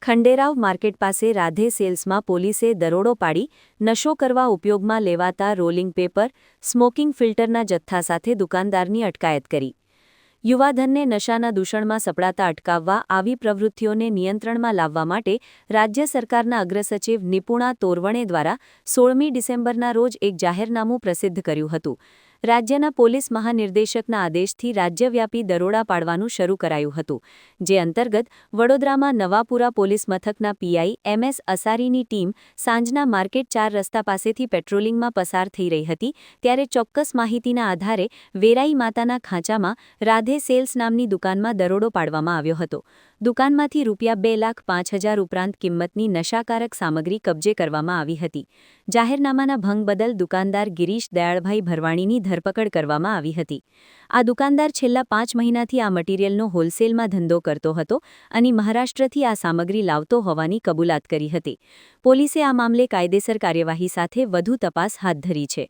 Khanderao market પાસે રાધે સેલ્સમાં પોલીસે દરોડો પાડી નશો કરવા ઉપયોગમાં લેવાતા રોલિંગ પેપર, સ્મોકિંગ ફિલ્ટરના જથ્થા સાથે દુકાનદારની અટકાયત કરી. યુવાધનને નશાના દૂષણમાં સપડાતા અટકાવવા આવી પ્રવૃત્તિઓને નિયંત્રણમાં લાવવા માટે રાજ્ય સરકારના અગ્રસચિવ નિપુણા તોરવણે દ્વારા 16મી ડિસેમ્બરના રોજ એક જાહેરનામું પ્રસિદ્ધ કર્યું હતું. રાજ્યના પોલીસ મહાનિર્દેશકના આદેશથી રાજ્યવ્યાપી દરોડા પાડવાનું શરૂ કરાયું હતું, જે અંતર્ગત વડોદરામાં નવાપુરા પોલીસ મથકના પીઆઈ એમએસ અસારીની ટીમ સાંજના માર્કેટ 4 રસ્તા પાસેથી પેટ્રોલિંગમાં પસાર થઈ રહી હતી ત્યારે ચોક્કસ માહિતીના આધારે વેરાઈ માતાના ખાંચામાં રાધે સેલ્સ નામની દુકાનમાં દરોડો પાડવામાં આવ્યો હતો. દુકાનમાંથી ₹2,05,000 ઉપરાંત કિંમતની નશાકારક સામગ્રી કબજે કરવામાં આવી હતી. જાહેરનામાના ભંગ બદલ દુકાનદાર ગિરીશ દયાળભાઈ ભરવાણીની ધરપકડ કરવામાં આવી હતી. આ દુકાનદાર છેલ્લા 5 મહિનાથી આ મટીરીયલનો હોલસેલમાં ધંધો કરતો હતો અને મહારાષ્ટ્રથી આ સામગ્રી લાવતો હોવાની કબૂલાત કરી હતી. પોલીસે આ મામલે કાયદેસર કાર્યવાહી સાથે વધુ તપાસ હાથ ધરી છે.